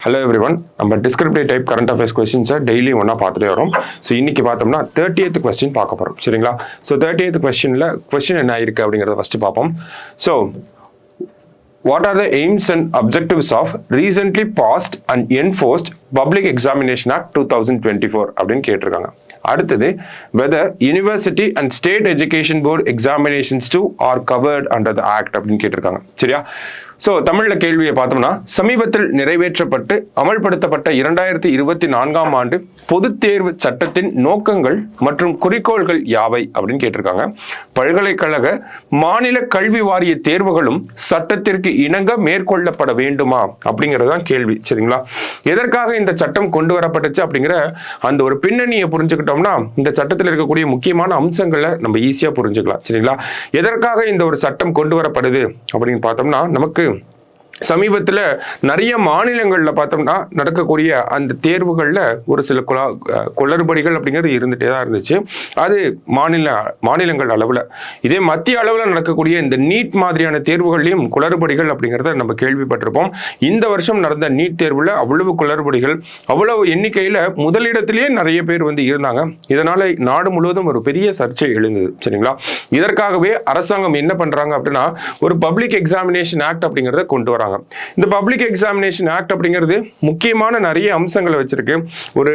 Hello everyone, நம்ம descriptive type current affairs questions daily ஒன்னா பார்த்துட்டே வரோம். ஸோ இன்னைக்கு பார்த்தோம்னா 30th question பார்க்க போகிறோம் சரிங்களா. ஸோ 30th questionல கொஸ்டின் என்ன இருக்கு அப்படிங்கிறத ஃபர்ஸ்ட் பார்ப்போம். So what are the aims and objectives of recently passed and enforced Public Examination Act 2024 அப்படின்னு கேட்டிருக்காங்க. அடுத்தது whether University and State Education Board examinations too are covered under the act அப்படின்னு கேட்டிருக்காங்க சரியா. ஸோ தமிழில் கேள்வியை பார்த்தோம்னா சமீபத்தில் நிறைவேற்றப்பட்டு அமல்படுத்தப்பட்ட 2024ஆம் ஆண்டு பொதுத் தேர்வு சட்டத்தின் நோக்கங்கள் மற்றும் குறிக்கோள்கள் யாவை அப்படின்னு கேட்டிருக்காங்க. பல்கலைக்கழக மாநில கல்வி வாரிய தேர்வுகளும் சட்டத்திற்கு இணங்க மேற்கொள்ளப்பட வேண்டுமா அப்படிங்கிறதுதான் கேள்வி சரிங்களா. எதற்காக இந்த சட்டம் கொண்டு வரப்பட்டுச்சு அப்படிங்கிற அந்த ஒரு பின்னணியை புரிஞ்சுக்கிட்டோம்னா இந்த சட்டத்தில் இருக்கக்கூடிய முக்கியமான அம்சங்களை நம்ம ஈஸியாக புரிஞ்சுக்கலாம் சரிங்களா. எதற்காக இந்த ஒரு சட்டம் கொண்டு வரப்படுது அப்படின்னு பார்த்தோம்னா நமக்கு சமீபத்தில் நிறைய மாநிலங்களில் பார்த்தோம்னா நடக்கக்கூடிய அந்த தேர்வுகளில் ஒரு சில குளறுபடிகள் அப்படிங்கிறது இருந்துகிட்டே தான் இருந்துச்சு. அது மாநிலங்கள் அளவில். இதே மத்திய அளவில் நடக்கக்கூடிய இந்த நீட் மாதிரியான தேர்வுகள்லையும் குளறுபடிகள் அப்படிங்கிறத நம்ம கேள்விப்பட்டிருப்போம். இந்த வருஷம் நடந்த நீட் தேர்வில் அவ்வளவு குளறுபடிகள், அவ்வளவு எண்ணிக்கையில் முதலிடத்திலேயே நிறைய பேர் இருந்தாங்க. இதனால் நாடு முழுவதும் ஒரு பெரிய சர்ச்சை எழுந்தது சரிங்களா. இதற்காகவே அரசாங்கம் என்ன பண்ணுறாங்க அப்படின்னா ஒரு பப்ளிக் எக்ஸாமினேஷன் ஆக்ட் அப்படிங்கிறத கொண்டு வராங்க. இந்த பப்ளிக் எக்ஸாமினேஷன் ஆக்ட் அப்படிங்கிறது முக்கியமான நிறைய அம்சங்களை வச்சிருக்கு. ஒரு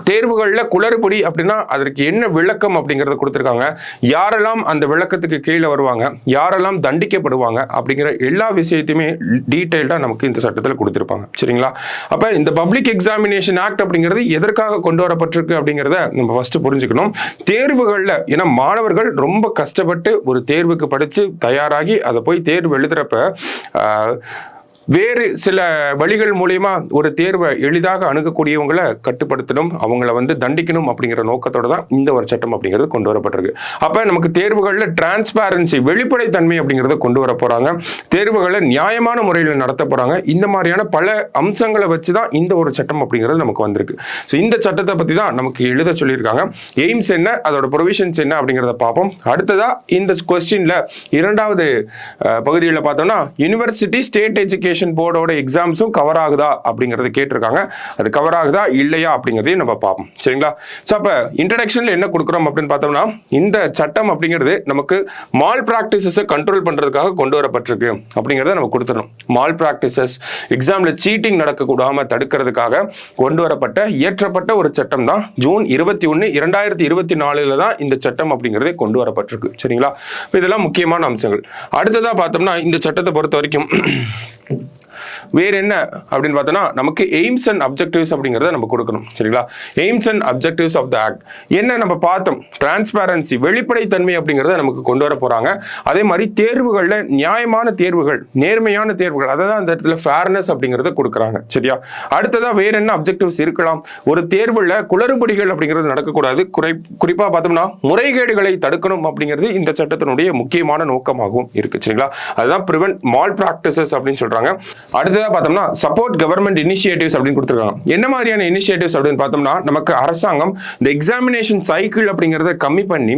தேர்வுகள்ல குளறுபடி அப்படின்னா அதற்கு என்ன விளக்கம் அப்படிங்கறத கொடுத்திருக்காங்க. யாரெல்லாம் அந்த விளக்கத்துக்கு கீழே வருவாங்க, யாரெல்லாம் தண்டிக்கப்படுவாங்க அப்படிங்கிற எல்லா விஷயத்தையுமே டீடைல்டா நமக்கு இந்த சட்டத்தில் கொடுத்திருப்பாங்க சரிங்களா. அப்ப இந்த பப்ளிக் எக்ஸாமினேஷன் ஆக்ட் அப்படிங்கிறது எதற்காக கொண்டு வரப்பட்டிருக்கு அப்படிங்கிறத நம்ம ஃபர்ஸ்ட் புரிஞ்சுக்கணும். தேர்வுகள்ல ஏன்னா மாணவர்கள் ரொம்ப கஷ்டப்பட்டு ஒரு தேர்வுக்கு படிச்சு தயாராகி அதை போய் தேர்வு எழுதுறப்ப வேறு சில வழிகள் மூலியமா ஒரு தேர்வை எளிதாக அணுகக்கூடியவங்களை கட்டுப்படுத்தணும், அவங்கள தண்டிக்கணும் அப்படிங்கிற நோக்கத்தோட தான் இந்த ஒரு சட்டம் அப்படிங்கிறது கொண்டு வரப்பட்டிருக்கு. அப்ப நமக்கு தேர்வுகளில் டிரான்ஸ்பேரன்சி, வெளிப்படைத்தன்மை அப்படிங்கிறத கொண்டு வர போறாங்க. தேர்வுகளை நியாயமான முறையில் நடத்த போறாங்க. இந்த மாதிரியான பல அம்சங்களை வச்சுதான் இந்த ஒரு சட்டம் அப்படிங்கிறது நமக்கு வந்திருக்கு. ஸோ இந்த சட்டத்தை பத்தி தான் நமக்கு எழுத சொல்லியிருக்காங்க. எய்ம்ஸ் என்ன, அதோட ப்ரொவிஷன்ஸ் என்ன அப்படிங்கிறத பார்ப்போம். அடுத்ததா இந்த கொஸ்டின்ல இரண்டாவது பகுதியில் பார்த்தோம்னா யூனிவர்சிட்டி ஸ்டேட் எஜுகேஷன் போர்டோட எக்ஸாம்ஸும் கவர் ஆகுதா அப்படிங்கறது கேட்டிருக்காங்க. அது கவர் ஆகுதா இல்லையா அப்படிங்கறதையும் நம்ம பார்ப்போம் சரிங்களா. சோ அப்ப இன்ட்ரோடக்ஷன்ல என்ன கொடுக்குறோம் அப்படின்னு பார்த்தோம்னா இந்த சட்டம் அப்படிங்கிறது நமக்கு மால் பிராக்டிசஸை கண்ட்ரோல் பண்றதுக்காக கொண்டு வரப்பட்டிருக்கு அப்படிங்கறத நம்ம கொடுத்துடணும். மால் பிராக்டிசஸ், எக்ஸாம்ல சீட்டிங் நடக்கக்கூடாம தடுக்கிறதுக்காக கொண்டு வரப்பட்ட இயற்றப்பட்ட ஒரு சட்டம் தான். ஜூன் 21, 2024 தான் இந்த சட்டம் அப்படிங்கிறதே கொண்டு வரப்பட்டிருக்கு சரிங்களா. இதெல்லாம் முக்கியமான அம்சங்கள். அடுத்ததா பார்த்தோம்னா இந்த சட்டத்தை பொறுத்த வரைக்கும் வேற என்ன அப்படின்னு பார்த்தோம்னா நமக்கு எய்ம்ஸ் அண்ட் அப்ஜெக்டிவ்ஸ் அப்படிங்கிறத நம்ம கொடுக்கணும் சரிங்களா. Aims and objectives of the act என்ன நம்ம பார்த்தோம். டிரான்ஸ்பேரன்சி, வெளிப்படைத்தன்மை அப்படிங்கிறத நமக்கு கொண்டு வர போறாங்க. அதே மாதிரி தேர்வுகளில் நியாயமான தேர்வுகள், நேர்மையான தேர்வுகள், அதான் அந்த இடத்துல ஃபேர்னஸ் அப்படிங்கிறத கொடுக்குறாங்க சரியா. அடுத்ததா வேற என்ன அப்ஜெக்டிவ்ஸ் இருக்கலாம். ஒரு தேர்வுல குளறுபடிகள் அப்படிங்கிறது நடக்கக்கூடாது. குறிப்பா பார்த்தோம்னா முறைகேடுகளை தடுக்கணும் அப்படிங்கிறது இந்த சட்டத்தினுடைய முக்கியமான நோக்கமாகவும் இருக்கு சரிங்களா. அதுதான் பிரிவென்ட் மால் பிராக்டிசஸ் அப்படின்னு சொல்றாங்க. அடுத்ததா பார்த்தோம்னா சப்போர்ட் கவர்மெண்ட் இனிஷியேட்டிவ்ஸ் அப்படின்னு கொடுத்திருக்காங்க. என்ன மாதிரியான இனிஷியேட்டிவ்ஸ் அப்படின்னு பார்த்தோம்னா நமக்கு அரசாங்கம் இந்த எக்ஸாமினேஷன் சைக்கிள் அப்படிங்கறத கம்மி பண்ணி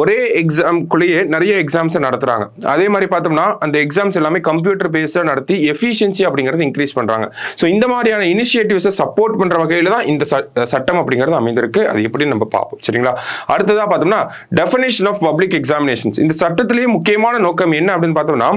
ஒரே எக்ஸாம்குள்ளேயே நிறைய எக்ஸாம்ஸ் நடத்துறாங்க. அதே மாதிரி பார்த்தோம்னா அந்த எக்ஸாம்ஸ் எல்லாமே கம்ப்யூட்டர் பேஸ்டா நடத்தி எஃபிஷியன்சி அப்படிங்கறது இன்க்ரீஸ் பண்றாங்க. ஸோ இந்த மாதிரியான இனிஷியேட்டிவ்ஸை சப்போர்ட் பண்ற வகையில தான் இந்த சட்டம் அப்படிங்கிறது அமைந்திருக்கு. அது எப்படி நம்ம பார்ப்போம் சரிங்களா. அடுத்ததா பார்த்தோம்னா டெஃபினிஷன் ஆஃப் பப்ளிக் எக்ஸாமினேஷன்ஸ். இந்த சட்டத்திலேயே முக்கியமான நோக்கம் என்ன அப்படின்னு பார்த்தோம்னா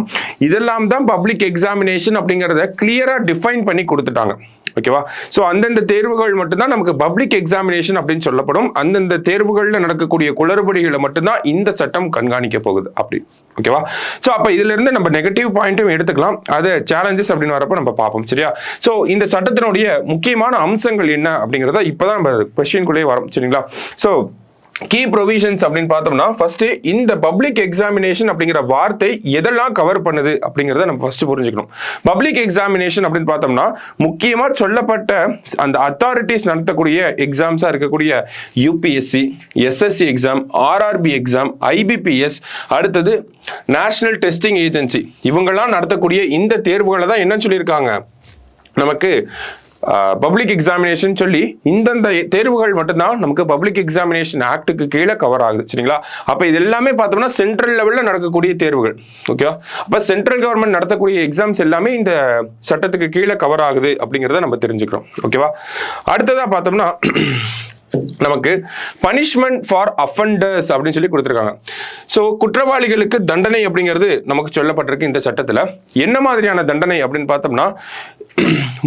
இதெல்லாம் தான் பப்ளிக் எக்ஸாமினேஷன் அப்படிங்கறத கிளியரா டிஃபைன் பண்ணி கொடுத்துட்டாங்க ஓகேவா. சோ அந்தந்த தேர்வுகள் மட்டும்தான் நமக்கு பப்ளிக் எக்ஸாமினேஷன் அப்படின்னு சொல்லப்படும். அந்தந்த தேர்வுகள்ல நடக்கக்கூடிய குளறுபடிகளை மட்டும்தான் இந்த சட்டம் கண்காணிக்க போகுது அப்படி ஓகேவா. சோ அப்ப இதுல இருந்து நம்ம நெகட்டிவ் பாயிண்ட்டும் எடுத்துக்கலாம். அது சேலஞ்சஸ் அப்படின்னு வரப்ப நம்ம பார்ப்போம் சரியா. சோ இந்த சட்டத்தினுடைய முக்கியமான அம்சங்கள் என்ன அப்படிங்கறத இப்பதான் நம்ம கொஸ்டின்குள்ளே வரோம் சரிங்களா. சோ கீ ப்ரொவிஷன்ஸ் அப்படின்னு பார்த்தோம்னா ஃபர்ஸ்ட் இந்த பப்ளிக் எக்ஸாமினேஷன் அப்படிங்கிற வார்த்தை எதெல்லாம் கவர் பண்ணுது அப்படிங்கிறத நம்ம ஃபர்ஸ்ட் புரிஞ்சுக்கணும். பப்ளிக் எக்ஸாமினேஷன் அப்படின்னு பார்த்தோம்னா முக்கியமா சொல்லப்பட்ட அந்த அத்தாரிட்டிஸ் நடத்தக்கூடிய எக்ஸாம்ஸா இருக்கக்கூடிய UPSC, SSC exam, RRB exam, IBPS, அடுத்தது நேஷனல் டெஸ்டிங் ஏஜென்சி, இவங்கெல்லாம் நடத்தக்கூடிய இந்த தேர்வுகளை தான் என்ன சொல்லியிருக்காங்க நமக்கு பப்ளிக் எக்ஸாமினேஷன் சொல்லி இந்தந்த தேர்வுகள் மட்டும்தான் நமக்கு பப்ளிக் எக்ஸாமினேஷன் ஆக்டுக்கு கீழே கவர் ஆகுது. சரிங்களா? அப்ப இது எல்லாமே பார்த்தோம்னா சென்ட்ரல் லெவல்ல நடக்கக்கூடிய தேர்வுகள். ஓகேவா? அப்ப சென்ட்ரல் கவர்மெண்ட் நடத்தக்கூடிய எக்ஸாம்ஸ் எல்லாமே இந்த சட்டத்துக்கு கீழே கவர் ஆகுது அப்படிங்கிறத நம்ம தெரிஞ்சுக்கிறோம். ஓகேவா? அடுத்ததா பார்த்தோம்னா நமக்கு பனிஷ்மெண்ட் ஃபார் அஃபண்டர்ஸ் அப்படின்னு சொல்லி கொடுத்துருக்காங்க. ஸோ குற்றவாளிகளுக்கு தண்டனை அப்படிங்கிறது நமக்கு சொல்லப்பட்டிருக்கு இந்த சட்டத்தில். என்ன மாதிரியான தண்டனை அப்படின்னு பார்த்தோம்னா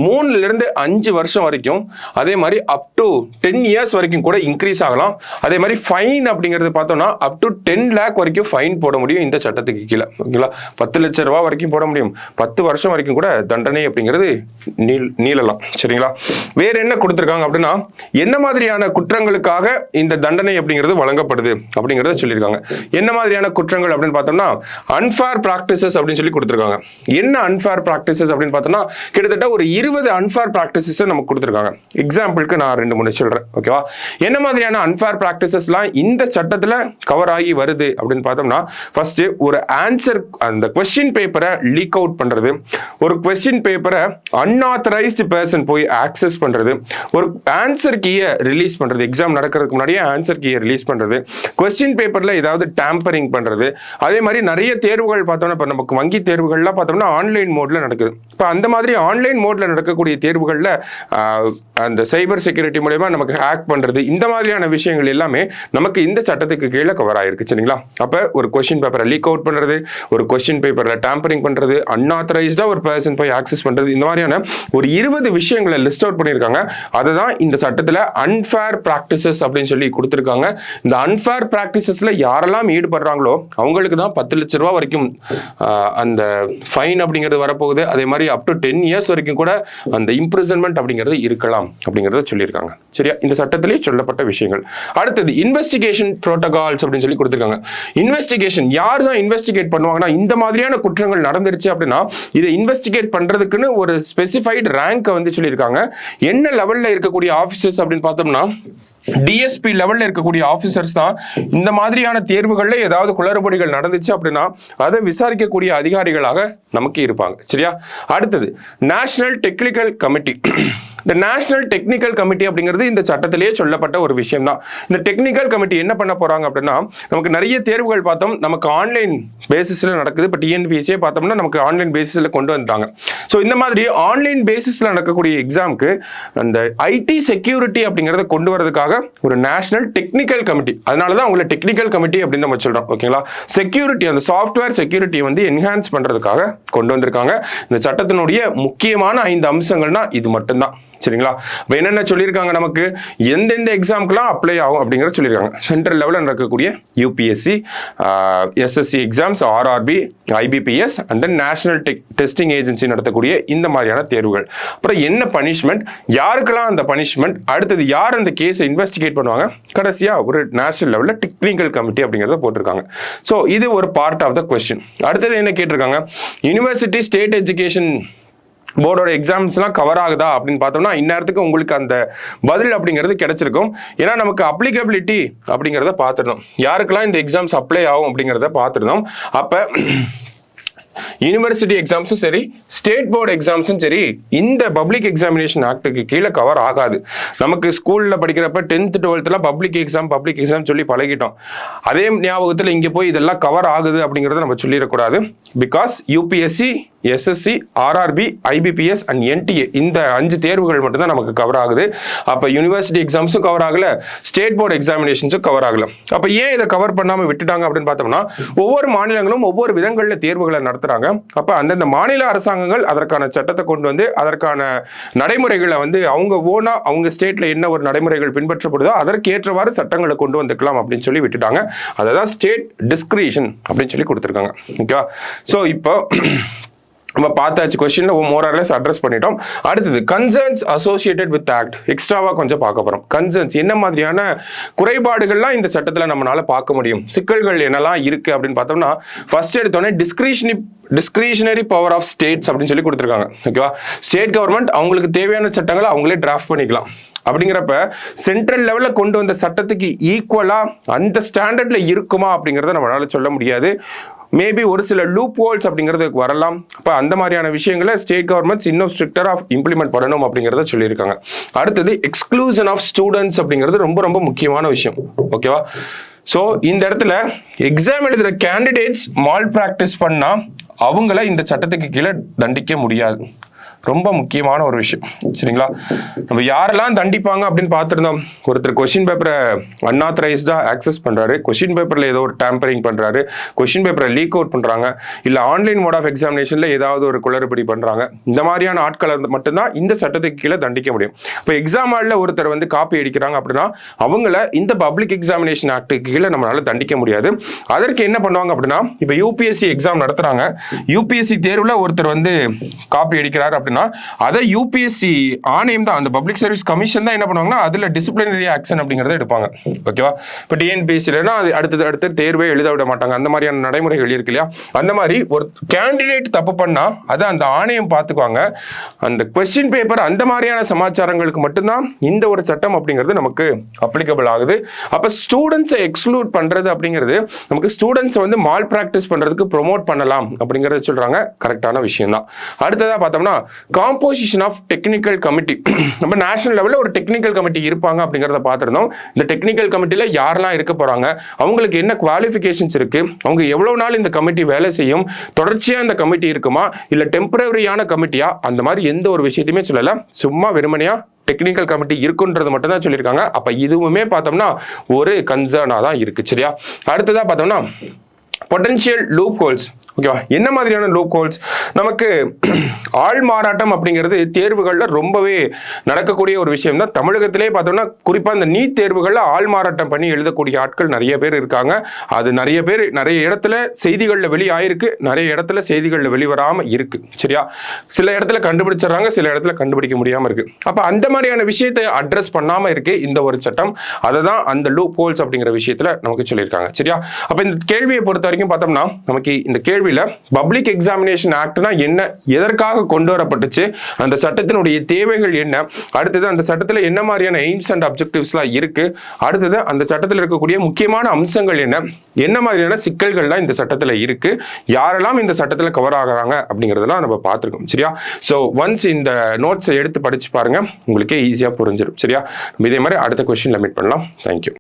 3 to 5 வருஷம் வரைக்கும், அதே மாதிரி அப் டு 10 years வரைக்கும் கூட இன்க்ரீஸ் ஆகலாம். அதே மாதிரி ஃபைன் அப்படிங்கிறது பார்த்தோம்னா அப் டு 10 lakh வரைக்கும் ஃபைன் போட முடியும் இந்த சட்டத்துக்கு கீழே. ஓகேங்களா? 10 லட்சம் ரூபாய் வரைக்கும் போட முடியும். 10 வருஷம் வரைக்கும் கூட தண்டனை அப்படிங்கிறது நீளலாம். சரிங்களா? வேற என்ன கொடுத்துருக்காங்க அப்படின்னா என்ன மாதிரியான குற்றங்களுக்காக இந்த தண்டனை அப்படிங்கிறது வழங்கப்படுது அப்படிங்கிறத சொல்லியிருக்காங்க. என்ன மாதிரியான குற்றங்கள் அப்படின்னு பார்த்தோம்னா அன்ஃபேர் பிராக்டிசஸ் அப்படின்னு சொல்லி கொடுத்துருக்காங்க. என்ன அன்ஃபேர் பிராக்டிசஸ் அப்படின்னு பார்த்தோம்னா கிட்டத்தட்ட ஒரு 20 அன்ஃபேர் பிராக்டிசஸ் நமக்கு கொடுத்துருக்காங்க. எக்ஸாம்பிளுக்கு நான் 2-3 சொல்றேன். ஓகேவா? என்ன மாதிரியான அன்ஃபேர் பிராக்டிசஸ்லாம் இந்த சட்டத்தில் கவர் ஆகி வருது அப்படின்னு பார்த்தோம்னா ஃபர்ஸ்ட் ஒரு ஆன்சர், அந்த கொஸ்டின் பேப்பரை லீக் அவுட் பண்றது, ஒரு கொஸ்டின் பேப்பரை அன்ஆத்தரைஸ்டு பர்சன் போய் ஆக்சஸ் பண்றது, ஒரு ஆன்சர் கீயை ரிலீஸ் பண்றது, எக்ஸாம் நடக்கிறதுக்கு முன்னாடியே ஆன்சர் கீயை ரிலீஸ் பண்றது, கொஸ்டின் பேப்பர்ல ஏதாவது டேம்பரிங் பண்றது. அதே மாதிரி நிறைய தேர்வுகள் பார்த்தோம்னா இப்போ நமக்கு வங்கி தேர்வுகள்லாம் பார்த்தோம்னா ஆன்லைன் மோட்ல நடக்குது. இப்போ அந்த மாதிரி ஆன்லைன் மோட்ல நடக்கக்கூடிய தேர்வுகள்ல அந்த சைபர் செக்யூரிட்டி மூலமா நமக்கு ஹேக் பண்றது, இந்த மாதிரியான விஷயங்கள் எல்லாமே நமக்கு இந்த சட்டத்துக்கு கீழே கவர் ஆயிருக்கு. சரிங்களா? அப்ப ஒரு கொஸ்டின் பேப்பரை லீக் அவுட் பண்றது, ஒரு கொஸ்டின் பேப்பர்ல டேம்பரிங் பண்றது, அன்ஆத்தரைஸ்டா ஒரு பர்சன் போய் ஆக்சஸ் பண்றது, இந்த மாதிரியான ஒரு 20 விஷயங்களை லிஸ்ட் அவுட் பண்ணியிருக்காங்க. அதுதான் இந்த சட்டத்துல அன்ஃபேர் பிராக்டிசஸ் அப்படின்னு சொல்லி கொடுத்திருக்காங்க. இந்த அன்ஃபேர் பிராக்டிசஸ்ல யாரெல்லாம் ஈடுபடுறாங்களோ அவங்களுக்கு தான் 10 லட்சம் ரூபாய் வரைக்கும் அந்த ஃபைன் அப்படிங்கிறது வரப்போகுது. அதே மாதிரி அப் டு 10 years வரைக்கும் கூட அந்த இம்ப்ரிசன்மெண்ட் அப்படிங்கிறது இருக்கலாம் அப்படிங்கிறத சொல்லியிருக்காங்க. சரியா? இந்த சட்டத்திலே சொல்லப்பட்ட விஷயங்கள். அடுத்தது இன்வெஸ்டிகேஷன் புரோட்டோகால்ஸ் அப்படின்னு சொல்லி கொடுத்திருக்காங்க. இன்வெஸ்டிகேஷன் யார் தான் இன்வெஸ்டிகேட் பண்ணுவாங்கன்னா இந்த மாதிரியான குற்றங்கள் நடந்துருச்சு அப்படின்னா இதை இன்வெஸ்டிகேட் பண்றதுக்குன்னு ஒரு ஸ்பெசிஃபைடு ரேங்கை வந்து சொல்லியிருக்காங்க. என்ன லெவல்ல இருக்கக்கூடிய ஆஃபீஸர்ஸ் அப்படின்னு பார்த்தோம்னா டிஎஸ்பி லெவல்ல இருக்கக்கூடிய ஆபீசர்ஸ் தான் இந்த மாதிரியான தேர்வுகள்ல ஏதாவது குளறுபடிகள் நடந்துச்சு அப்படின்னா அதை விசாரிக்கக்கூடிய அதிகாரிகளாக நமக்கு இருப்பாங்க. சரியா? அடுத்தது நேஷனல் டெக்னிக்கல் கமிட்டி. இந்த நேஷனல் டெக்னிக்கல் கமிட்டி அப்படிங்கிறது இந்த சட்டத்திலேயே சொல்லப்பட்ட ஒரு விஷயம் தான். இந்த டெக்னிக்கல் கமிட்டி என்ன பண்ண போறாங்க அப்படின்னா நமக்கு நிறைய தேர்வுகள் பார்த்தோம் நமக்கு ஆன்லைன் பேசிஸ்ல நடக்குது. இப்போ டிஎன்பிஎஸ்சியே பார்த்தோம்னா நமக்கு ஆன்லைன் பேசிஸ்ல கொண்டு வந்துட்டாங்க. ஸோ இந்த மாதிரி ஆன்லைன் பேசிஸ்ல நடக்கக்கூடிய எக்ஸாமுக்கு அந்த ஐடி செக்யூரிட்டி அப்படிங்கிறத கொண்டு வரதுக்காக ஒரு நேஷனல் டெக்னிக்கல் கமிட்டி, அதனால தான் உங்களை டெக்னிக்கல் கமிட்டி அப்படின்னு நம்ம சொல்றோம். ஓகேங்களா? செக்யூரிட்டி, அந்த சாஃப்ட்வேர் செக்யூரிட்டி வந்து என்ஹான்ஸ் பண்றதுக்காக கொண்டு வந்திருக்காங்க. இந்த சட்டத்தினுடைய முக்கியமான 5 அம்சங்கள்னா இது மட்டும்தான். சரிங்களா? என்னென்ன சொல்லியிருக்காங்க, நமக்கு எந்தெந்த எக்ஸாம்க்குலாம் அப்ளை ஆகும் அப்படிங்கிறத சொல்லியிருக்காங்க. சென்ட்ரல் லெவலில் நடக்கக்கூடிய UPSC, SSC exams, RRB, IBPS and then national testing agency நடத்தக்கூடிய இந்த மாதிரியான தேர்வுகள். அப்புறம் என்ன பனிஷ்மெண்ட், யாருக்கெல்லாம் அந்த பனிஷ்மெண்ட், அடுத்தது யார் அந்த கேஸை இன்வெஸ்டிகேட் பண்ணுவாங்க, கடைசியா ஒரு நேஷனல் லெவலில் டெக்னிக்கல் கமிட்டி அப்படிங்கிறத போட்டிருக்காங்க. ஸோ இது ஒரு பார்ட் ஆஃப் த கொஸ்டின். அடுத்தது என்ன கேட்டிருக்காங்க, யூனிவர்சிட்டி ஸ்டேட் எஜுகேஷன் போர்டோட எக்ஸாம்ஸ்லாம் கவர் ஆகுதா அப்படின்னு பார்த்தோம்னா இந்நேரத்துக்கு உங்களுக்கு அந்த பதில் அப்படிங்கிறது கிடைச்சிருக்கும். ஏன்னா நமக்கு அப்ளிகபிலிட்டி அப்படிங்கிறத பார்த்துருந்தோம், யாருக்கெல்லாம் இந்த எக்ஸாம்ஸ் அப்ளை ஆகும் அப்படிங்கிறத பார்த்துருந்தோம். அப்போ யூனிவர்சிட்டி எக்ஸாம்ஸும் சரி, ஸ்டேட் போர்டு எக்ஸாம்ஸும் சரி, இந்த பப்ளிக் எக்ஸாமினேஷன் ஆக்டுக்கு கீழே கவர் ஆகாது. நமக்கு ஸ்கூலில் படிக்கிறப்ப 10th 12th பப்ளிக் எக்ஸாம் சொல்லி பழகிட்டோம். அதே ஞாபகத்தில் இங்கே போய் இதெல்லாம் கவர் ஆகுது அப்படிங்கிறத நம்ம சொல்லிடக்கூடாது. Because UPSC, SSC, RRB, IBPS and NDA இந்த 5 தேர்வுகள் மட்டும்தான் நமக்கு கவர் ஆகுது. அப்போ யூனிவர்சிட்டி எக்ஸாம்ஸும் கவர் ஆகல, ஸ்டேட் போர்டு எக்ஸாமினேஷன்ஸும் கவர் ஆகல. அப்போ ஏன் இதை கவர் பண்ணாமல் விட்டுட்டாங்க அப்படின்னு பார்த்தோம்னா ஒவ்வொரு மாநிலங்களும் ஒவ்வொரு விதங்களில் தேர்வுகளை நடத்துறாங்க. அப்போ அந்தந்த மாநில அரசாங்கங்கள் அதற்கான சட்டத்தை கொண்டு வந்து அதற்கான நடைமுறைகளை வந்து அவங்க ஓனா அவங்க ஸ்டேட்ல என்ன ஒரு நடைமுறைகள் பின்பற்றப்படுதோ அதற்கு ஏற்றவாறு சட்டங்களை கொண்டு வந்துக்கலாம் அப்படின்னு சொல்லி விட்டுட்டாங்க. அதான் ஸ்டேட் டிஸ்கிரிஷன் அப்படின்னு சொல்லி கொடுத்துருக்காங்க. ஓகேவா? ஸோ இப்போ நம்ம பார்த்தாச்சு, கொஸ்டின்ல மோரலஸ் அட்ரஸ் பண்ணிட்டோம். அடுத்தது கன்சர்ன்ஸ் அசோசியேட்டட் வித் ஆக்ட், எக்ஸ்ட்ராவா கொஞ்சம் பார்க்க போறோம். கன்சர்ன்ஸ் என்ன மாதிரியான குறைபாடுகள்லாம் இந்த சட்டத்துல நம்மளால பார்க்க முடியும், சிக்கல்கள் என்னெல்லாம் இருக்கு அப்படின்னு பார்த்தோம்னா ஃபர்ஸ்ட் எடுத்தோடனே டிஸ்கிரிஷனரி பவர் ஆஃப் ஸ்டேட்ஸ் அப்படின்னு சொல்லி கொடுத்துருக்காங்க. ஓகேவா? ஸ்டேட் கவர்மெண்ட் அவங்களுக்கு தேவையான சட்டங்களை அவங்களே டிராஃப்ட் பண்ணிக்கலாம். அப்படிங்கிறப்ப சென்ட்ரல் லெவலில் கொண்டு வந்த சட்டத்துக்கு ஈக்குவலா அந்த ஸ்டாண்டர்ட்ல இருக்குமா அப்படிங்கிறத நம்மளால சொல்ல முடியாது. மேபி ஒரு சில லூப் ஹோல்ஸ் அப்படிங்கிறதுக்கு வரலாம். அப்போ அந்த மாதிரியான விஷயங்களை ஸ்டேட் கவர்மெண்ட்ஸ் இன்னும் ஸ்ட்ரிக்டராக இம்ப்ளிமெண்ட் பண்ணணும் அப்படிங்கிறத சொல்லியிருக்காங்க. அடுத்தது எக்ஸ்க்ளூஷன் ஆஃப் ஸ்டூடெண்ட்ஸ் அப்படிங்கிறது ரொம்ப ரொம்ப முக்கியமான விஷயம். ஓகேவா? ஸோ இந்த இடத்துல எக்ஸாம் எழுதுகிற கேண்டிடேட்ஸ் மால் ப்ராக்டிஸ் பண்ணால் அவங்கள இந்த சட்டத்துக்கு கீழே தண்டிக்க முடியாது. ரொம்ப முக்கியமான ஒரு விஷயம். சரிங்களா? நம்ம யாரெல்லாம் தண்டிப்பாங்க அப்படின்னு பார்த்துருந்தோம். ஒருத்தர் கொஸ்டின் பேப்பரை அன்ஆத்தரைஸ்டா ஆக்சஸ் பண்றாரு, கொஸ்டின் பேப்பர்ல ஏதோ ஒரு டேம்பரிங் பண்றாரு, கொஸ்டின் பேப்பரை லீக் அவுட் பண்றாங்க, இல்ல ஆன்லைன் மோட் ஆஃப் எக்ஸாமினேஷன்ல ஏதாவது ஒரு குளறுபடி பண்றாங்க. இந்த மாதிரியான ஆட்களை மட்டும்தான் இந்த சட்டத்துக்கு கீழே தண்டிக்க முடியும். இப்போ எக்ஸாம் ஹாலில் ஒருத்தர் வந்து காப்பி அடிக்கிறாங்க அப்படின்னா அவங்கள இந்த பப்ளிக் எக்ஸாமினேஷன் ஆக்டுக்கு கீழே நம்மளால தண்டிக்க முடியாது. அதற்கு என்ன பண்ணுவாங்க அப்படின்னா, இப்போ யூபிஎஸ்சி எக்ஸாம் நடத்துறாங்க, யூபிஎஸ்சி தேர்வுல ஒருத்தர் வந்து காப்பி அடிக்கிறாரு அப்படின்னா அதை யூபிஎஸ்சி ஆணையம் தான், அந்த பப்ளிக் சர்வீஸ் கமிஷன் தான் என்ன பண்ணுவாங்கன்னா அதுல டிசிப்ளினரி ஆக்ஷன் அப்படிங்கறத எடுப்பாங்க. ஓகேவா? இப்போ டிஎன்பிஎஸ்சிலனா அடுத்த தேர்வே எழுத விட மாட்டாங்க. அந்த மாதிரியான நடைமுறைகள் இருக்கு இல்லையா? அந்த மாதிரி ஒரு கேண்டிடேட் தப்பு பண்ணா அதை அந்த ஆணையம் பார்த்துக்குவாங்க. அந்த கொஸ்டின் பேப்பர் அந்த மாதிரியான சமாச்சாரங்களுக்கு மட்டும்தான் இந்த ஒரு சட்டம் அப்படிங்கிறது நமக்கு அப்ளிகபிள் ஆகுது. அப்ப ஸ்டூடெண்ட்ஸை எக்ஸ்க்ளூட் பண்றது அப்படிங்கிறது நமக்கு ஸ்டூடெண்ட்ஸை வந்து மால் பிராக்டிஸ் பண்றதுக்கு ப்ரொமோட் பண்ணலாம் அப்படிங்கறத சொல்றாங்க. கரெக்டான விஷயம் தான். அடுத்ததா பார்த்தோம்னா காம்போசிஷன் ஆஃப் டெக்னிக்கல் கமிட்டி. நம்ம நேஷனல் லெவலில் ஒரு டெக்னிக்கல் கமிட்டி இருப்பாங்க அப்படிங்கிறத பார்த்துருந்தோம். இந்த டெக்னிக்கல் கமிட்டியில் யாரெல்லாம் இருக்க போறாங்க, அவங்களுக்கு என்ன குவாலிஃபிகேஷன்ஸ் இருக்கு, அவங்க எவ்வளவு நாள் இந்த கமிட்டி வேலை செய்யும், தொடர்ச்சியாக இந்த கமிட்டி இருக்குமா இல்லை டெம்பரரியான கமிட்டியா, அந்த மாதிரி எந்த ஒரு விஷயத்தையுமே சொல்லலை. சும்மா வெறுமனையா டெக்னிக்கல் கமிட்டி இருக்குன்றது மட்டும் தான் சொல்லியிருக்காங்க. அப்போ இதுவுமே பார்த்தோம்னா ஒரு கன்சர்னாக தான் இருக்கு. சரியா? அடுத்ததாக பார்த்தோம்னா பொட்டன்ஷியல் லூப் ஹோல்ஸ். ஓகேவா? என்ன மாதிரியான லூப் ஹோல்ஸ்? நமக்கு ஆள் மாறாட்டம் அப்படிங்கிறது தேர்வுகளில் ரொம்பவே நடக்கக்கூடிய ஒரு விஷயம் தான். தமிழகத்திலே பார்த்தோம்னா குறிப்பாக இந்த நீட் தேர்வுகளில் ஆள் மாறாட்டம் பண்ணி எழுதக்கூடிய ஆட்கள் நிறைய பேர் இருக்காங்க. அது நிறைய பேர் நிறைய இடத்துல செய்திகளில் வெளியாயிருக்கு, நிறைய இடத்துல செய்திகளில் வெளிவராமல் இருக்கு. சரியா? சில இடத்துல கண்டுபிடிச்சிடறாங்க, சில இடத்துல கண்டுபிடிக்க முடியாமல் இருக்கு. அப்போ அந்த மாதிரியான விஷயத்தை அட்ரஸ் பண்ணாமல் இருக்கு இந்த ஒரு சட்டம். அதை தான் அந்த லூப் ஹோல்ஸ் அப்படிங்கிற விஷயத்தில் நமக்கு சொல்லியிருக்காங்க. சரியா? அப்போ இந்த கேள்வியை பொறுத்த வரைக்கும் பார்த்தோம்னா நமக்கு இந்த கேள்வியில் பப்ளிக் எக்ஸாமினேஷன் ஆக்ட்னா என்ன, எதற்காக கொண்டு வரப்பட்டுச்சு, அந்த சட்டத்தினுடைய தேவைகள் என்ன, அடுத்தது அந்த சட்டத்தில் என்ன மாதிரியான எய்ம்ஸ் அண்ட் அப்ஜெக்டிவ்ஸ்லாம் இருக்கு, அடுத்தது அந்த சட்டத்தில் இருக்கக்கூடிய முக்கியமான அம்சங்கள் என்ன மாதிரியான சிக்கல்கள்லாம் இந்த சட்டத்தில் இருக்கு, யாரெல்லாம் இந்த சட்டத்தில் கவர் ஆகிறாங்க அப்படிங்கிறதெல்லாம் நம்ம பார்த்துருக்கோம். சரியா? ஸோ ஒன்ஸ் இந்த நோட்ஸை எடுத்து படிச்சு பாருங்க, உங்களுக்கே ஈஸியாக புரிஞ்சிடும். சரியா? இதே மாதிரி அடுத்த கொஸ்டின்ல மீட் பண்ணலாம். தேங்க்யூ.